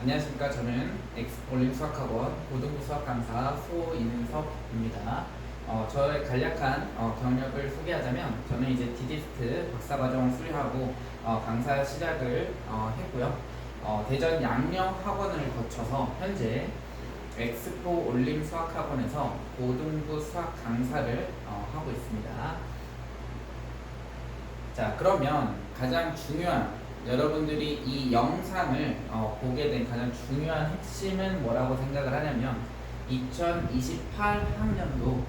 안녕하십니까. 저는 올림 수학학원 고등부 수학 강사 소인석입니다. 저의 간략한 경력을 소개하자면 저는 이제 디디스트 박사과정 수료하고 강사 시작을 했고요. 대전 양령학원을 거쳐서 현재 엑스포 올림 수학학원에서 고등부 수학 강사를 하고 있습니다. 자, 그러면 가장 중요한 여러분들이 이 영상을 보게 된 가장 중요한 핵심은 뭐라고 생각을 하냐면 2028 학년도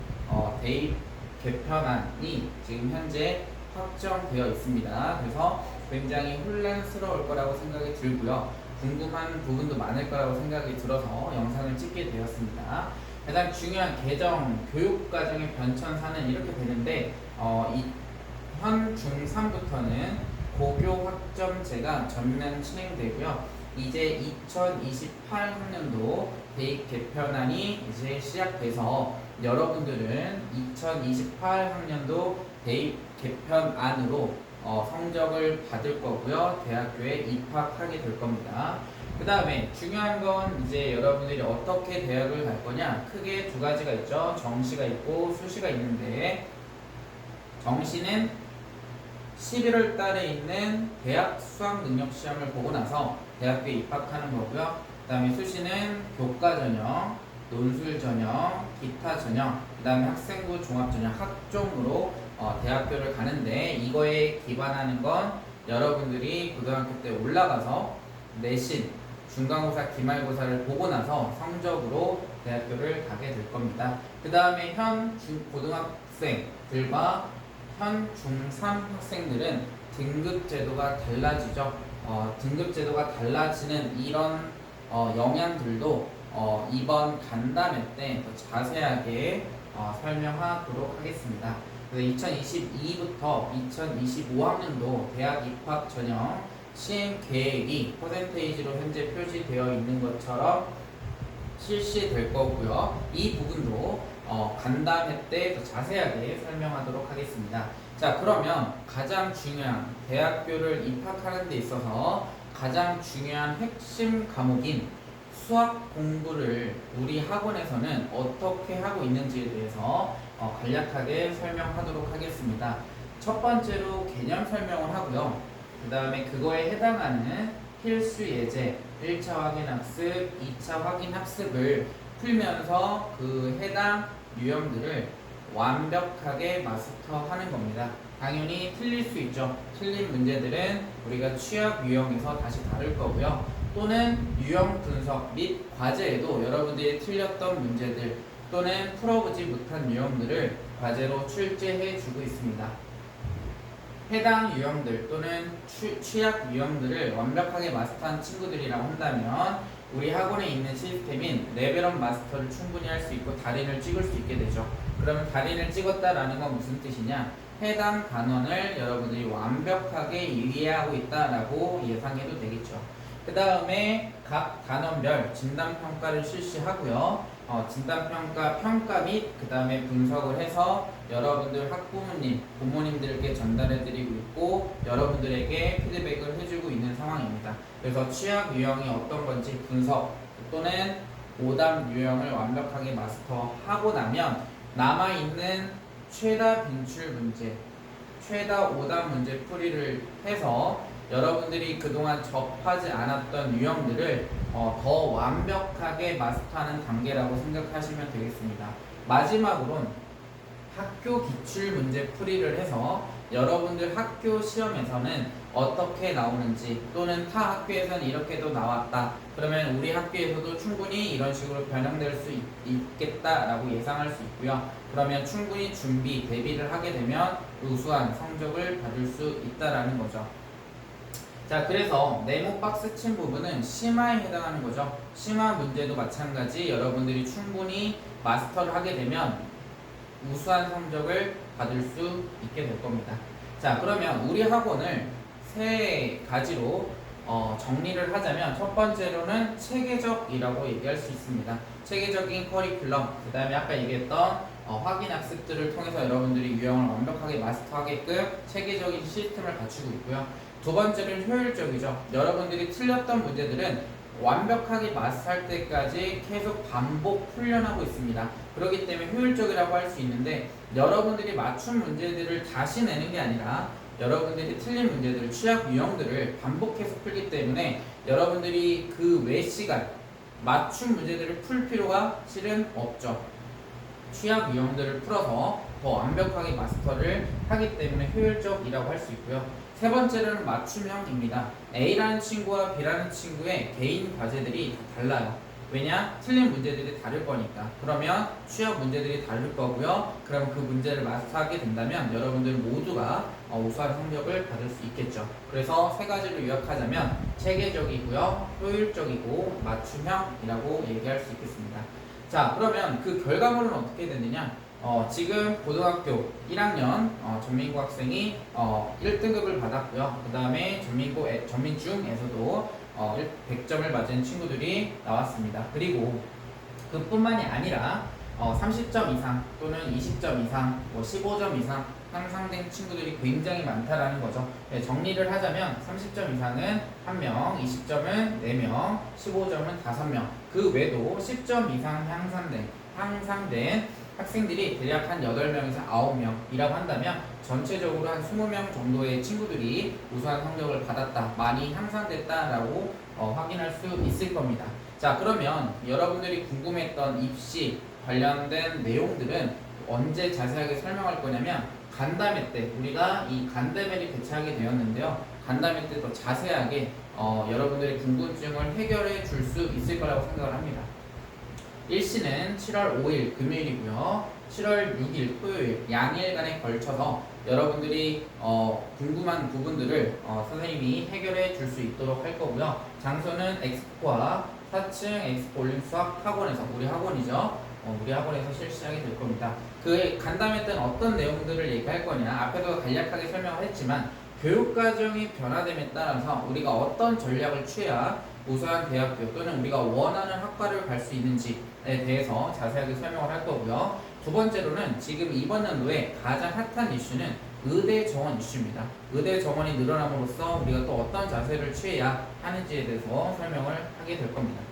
대입 개편안이 지금 현재 확정되어 있습니다. 그래서 굉장히 혼란스러울 거라고 생각이 들고요. 궁금한 부분도 많을 거라고 생각이 들어서 영상을 찍게 되었습니다. 가장 중요한 개정 교육과정의 변천사는 이렇게 되는데 현 중3부터는 고교 학점제가 전면 진행되고요. 이제 2028 학년도 대입 개편안이 이제 시작돼서 여러분들은 2028 학년도 대입 개편안으로 성적을 받을 거고요. 대학교에 입학하게 될 겁니다. 그 다음에 중요한 건 이제 여러분들이 어떻게 대학을 갈 거냐, 크게 두 가지가 있죠. 정시가 있고 수시가 있는데, 정시는 11월 달에 있는 대학 수학 능력 시험을 보고 나서 대학교에 입학하는 거고요. 그 다음에 수시는 교과 전형, 논술 전형, 기타 전형, 그 다음에 학생부 종합 전형 학종으로 대학교를 가는데, 이거에 기반하는 건 여러분들이 고등학교 때 올라가서 내신, 중간고사, 기말고사를 보고 나서 성적으로 대학교를 가게 될 겁니다. 그 다음에 현 고등학생들과 현 중3 학생들은 등급제도가 달라지죠. 등급제도가 달라지는 이런 영향들도 이번 간담회 때 더 자세하게 설명하도록 하겠습니다. 그래서 2022부터 2025학년도 대학 입학 전형 시행 계획이 퍼센테이지로 현재 표시되어 있는 것처럼 실시될 거고요. 이 부분도 간담회 때 더 자세하게 설명하도록 하겠습니다. 자, 그러면 가장 중요한 대학교를 입학하는 데 있어서 가장 중요한 핵심 과목인 수학 공부를 우리 학원에서는 어떻게 하고 있는지에 대해서 간략하게 설명하도록 하겠습니다. 첫 번째로 개념 설명을 하고요. 그 다음에 그거에 해당하는 필수 예제, 1차 확인 학습, 2차 확인 학습을 풀면서 그 해당 유형들을 완벽하게 마스터하는 겁니다. 당연히 틀릴 수 있죠. 틀린 문제들은 우리가 취약 유형에서 다시 다룰 거고요. 또는 유형 분석 및 과제에도 여러분들이 틀렸던 문제들 또는 풀어보지 못한 유형들을 과제로 출제해 주고 있습니다. 해당 유형들 또는 취약 유형들을 완벽하게 마스터한 친구들이라고 한다면 우리 학원에 있는 시스템인 레벨업 마스터를 충분히 할 수 있고 달인을 찍을 수 있게 되죠. 그러면 달인을 찍었다라는 건 무슨 뜻이냐? 해당 단원을 여러분들이 완벽하게 이해하고 있다라고 예상해도 되겠죠. 그 다음에 각 단원별 진단평가를 실시하고요. 진단평가 평가 및 그 다음에 분석을 해서 여러분들 학부모님, 부모님들께 전달해드리고 있고 여러분들에게 피드백을 해주고 있는 상황입니다. 그래서 취약 유형이 어떤 건지 분석 또는 오답 유형을 완벽하게 마스터하고 나면 남아있는 최다 빈출 문제, 최다 오답 문제 풀이를 해서 여러분들이 그동안 접하지 않았던 유형들을 더 완벽하게 마스터하는 단계라고 생각하시면 되겠습니다. 마지막으로는 학교 기출 문제 풀이를 해서 여러분들 학교 시험에서는 어떻게 나오는지 또는 타 학교에서는 이렇게도 나왔다. 그러면 우리 학교에서도 충분히 이런 식으로 변형될 수 있겠다라고 예상할 수 있고요. 그러면 충분히 준비, 대비를 하게 되면 우수한 성적을 받을 수 있다라는 거죠. 자, 그래서 네모 박스 친 부분은 심화에 해당하는 거죠. 심화 문제도 마찬가지 여러분들이 충분히 마스터를 하게 되면 우수한 성적을 받을 수 있게 될 겁니다. 자, 그러면 우리 학원을 세 가지로 정리를 하자면 첫 번째로는 체계적이라고 얘기할 수 있습니다. 체계적인 커리큘럼, 그 다음에 아까 얘기했던 확인 학습들을 통해서 여러분들이 유형을 완벽하게 마스터하게끔 체계적인 시스템을 갖추고 있고요. 두 번째는 효율적이죠. 여러분들이 틀렸던 문제들은 완벽하게 마스터할 때까지 계속 반복 훈련하고 있습니다. 그렇기 때문에 효율적이라고 할 수 있는데 여러분들이 맞춤 문제들을 다시 내는 게 아니라 여러분들이 틀린 문제들, 취약 유형들을 반복해서 풀기 때문에 여러분들이 그 외 시간 맞춤 문제들을 풀 필요가 실은 없죠. 취약 유형들을 풀어서 더 완벽하게 마스터를 하기 때문에 효율적이라고 할 수 있고요. 세 번째로는 맞춤형입니다. A라는 친구와 B라는 친구의 개인 과제들이 다 달라요. 왜냐? 틀린 문제들이 다를 거니까. 그러면 취약 문제들이 다를 거고요. 그럼 그 문제를 마스터하게 된다면 여러분들 모두가 우수한 성적을 받을 수 있겠죠. 그래서 세 가지를 요약하자면 체계적이고요, 효율적이고 맞춤형이라고 얘기할 수 있겠습니다. 자, 그러면 그 결과물은 어떻게 되느냐? 지금 고등학교 1학년 전민구 학생이 1등급을 받았고요. 그 다음에 전민중에서도 100점을 맞은 친구들이 나왔습니다. 그리고 그뿐만이 아니라 30점 이상 또는 20점 이상, 15점 이상 향상된 친구들이 굉장히 많다라는 거죠. 네, 정리를 하자면 30점 이상은 1명, 20점은 4명, 15점은 5명, 그 외에도 10점 이상 향상된 학생들이 대략 한 8명에서 9명이라고 한다면 전체적으로 한 20명 정도의 친구들이 우수한 성적을 받았다, 많이 향상됐다라고 확인할 수 있을 겁니다. 자, 그러면 여러분들이 궁금했던 입시 관련된 내용들은 언제 자세하게 설명할 거냐면 간담회 때, 우리가 이 간담회를 개최하게 되었는데요. 간담회 때 더 자세하게 여러분들의 궁금증을 해결해 줄 수 있을 거라고 생각을 합니다. 일시는 7월 5일 금요일이고요. 7월 6일 토요일 양일간에 걸쳐서 여러분들이 궁금한 부분들을 선생님이 해결해 줄 수 있도록 할 거고요. 장소는 엑스포와 4층 엑스포 올림 수학 학원에서, 우리 학원이죠. 우리 학원에서 실시하게 될 겁니다. 그 간담회 때는 어떤 내용들을 얘기할 거냐, 앞에서 간략하게 설명을 했지만 교육과정이 변화됨에 따라서 우리가 어떤 전략을 취해야 우수한 대학교 또는 우리가 원하는 학과를 갈 수 있는지에 대해서 자세하게 설명을 할 거고요. 두 번째로는 지금 이번 연도에 가장 핫한 이슈는 의대 정원 이슈입니다. 의대 정원이 늘어남으로써 우리가 또 어떤 자세를 취해야 하는지에 대해서 설명을 하게 될 겁니다.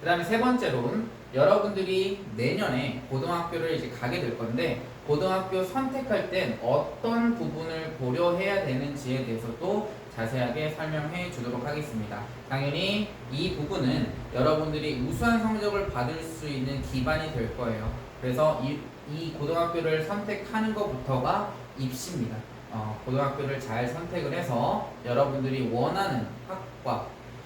그 다음에 세 번째로는 여러분들이 내년에 고등학교를 이제 가게 될 건데 고등학교 선택할 땐 어떤 부분을 고려해야 되는지에 대해서도 자세하게 설명해 주도록 하겠습니다. 당연히 이 부분은 여러분들이 우수한 성적을 받을 수 있는 기반이 될 거예요. 그래서 이 고등학교를 선택하는 것부터가 입시입니다. 고등학교를 잘 선택을 해서 여러분들이 원하는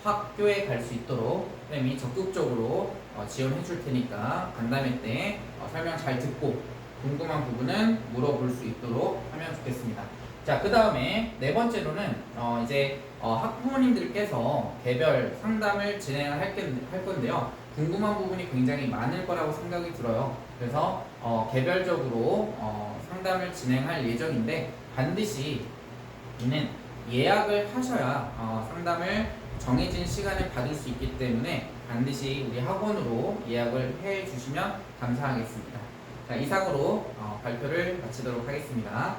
학교에 갈 수 있도록 선생님이 적극적으로 지원해 줄 테니까 간담회 때 설명 잘 듣고 궁금한 부분은 물어볼 수 있도록 하면 좋겠습니다. 자, 그 다음에 네 번째로는 이제 학부모님들께서 개별 상담을 진행을 할 건데요. 궁금한 부분이 굉장히 많을 거라고 생각이 들어요. 그래서 개별적으로 상담을 진행할 예정인데 반드시 이는 예약을 하셔야 상담을 정해진 시간에 받을 수 있기 때문에 반드시 우리 학원으로 예약을 해 주시면 감사하겠습니다. 자, 이상으로 발표를 마치도록 하겠습니다.